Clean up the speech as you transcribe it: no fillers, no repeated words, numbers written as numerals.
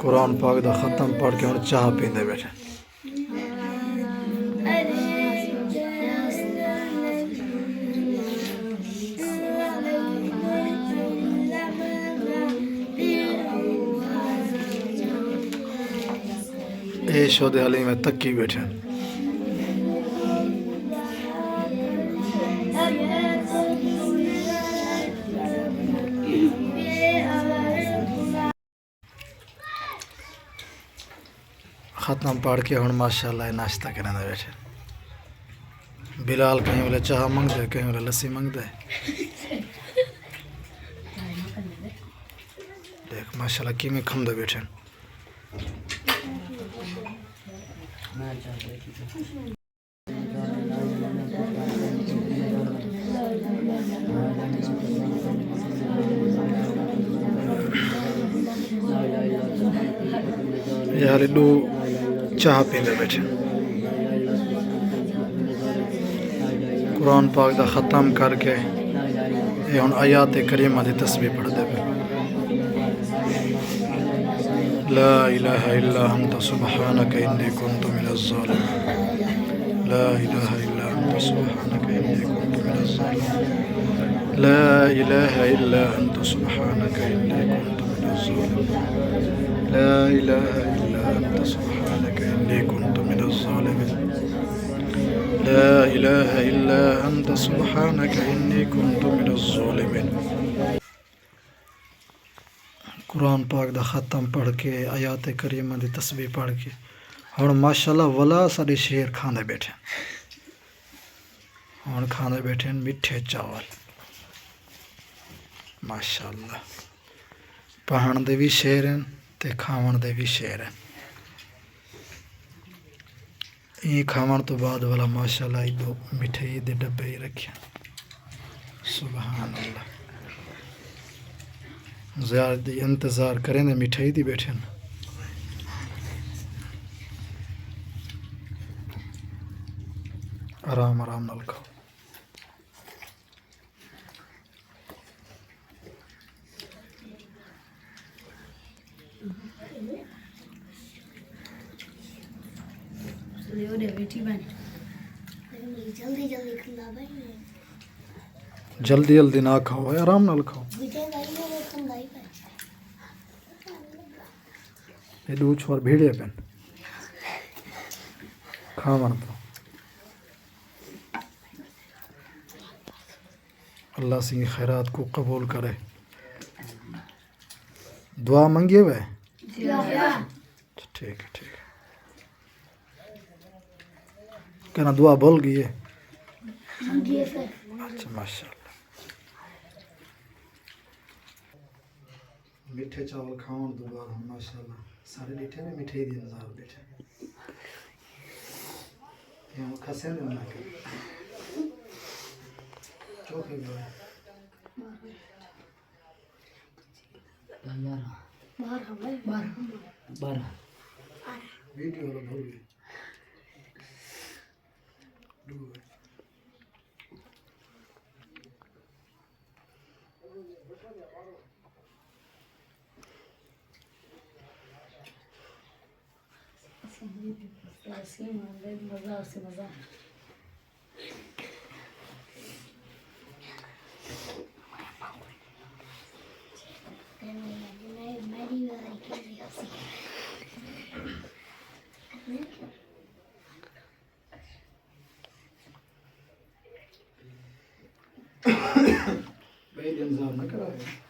कुरान पाक दा खत्म पढ़ के हुण चाह पींदे बैठे। शोदे अली में तक्की बैठे। खत्म पढ़ के हुण माशाअल्लाह नाश्ता करने बैठे। बिलाल कहीं वाले चाह मंगते कहीं वाले लस्सी मंगते। देख माशाअल्लाह किमें खमदे बैठे। यार दो चाह पींदे बैठे। कुरान पाक दा ख़त्म करके ये हुण आयात करीमा दी तस्बीह पढ़दे पे। ला इलाहा इल्ला अंता सुब्हानक इन्नी कुन्तु मिनज़ ज़ालिमीन। ला इलाहा इल्ला अंता सुब्हानक इन्नी कुन्तु मिनज़ ज़ालिमीन। ला इलाहा इल्ला अंता सुब्हानक इन्नी कुन्तु मिनज़ ज़ालिमीन। ला इलाहा इल्ला अंता सुब्हानक इन्नी कुन्तु मिनज़ ज़ालिमीन। ला इलाहा इल्ला अंता सुब्हानक इन्नी कुन्तु मिनज़ ज़ालिमीन। कुरान पाक दा ख़त्म पढ़ के आयात करीमा दी तस्बीह पढ़ के हुण माशाअल्लाह वला सारे शेर खाने बैठे। हुण खाने बैठे मिठे चावल माशाअल्लाह। पढ़न दे भी शेर हैं ते खावन दे भी शेर हैं। ये खावन तो बाद वाला माशाअल्लाह दो मिठाई दे डब्बे ही रखे। सुभान अल्लाह। ज़्यादा इंतज़ार करें दे मिठाई दी बैठे न। आराम आराम नाल खाओ। जल्दी जल्दी ना खाओ, आराम नाल खाओ। ये दो छोर भेड़े पेन खावन तो अल्लाह सिंह खैरात को कबूल करे। दुआ मंगिए वे ठीक है ठीक है। कहना दुआ बोल गई है। अच्छा माशाल्लाह। मीठे चावल खावन तो बाद हम माशाल्लाह सारे बैठे में मिठाई दी इंतजार बैठे। हम खसे ने ना के चोखे गए बारह वीडियो लो भूल गए। assim, mano, assim, mas Bem, Denzão, não é, caralho?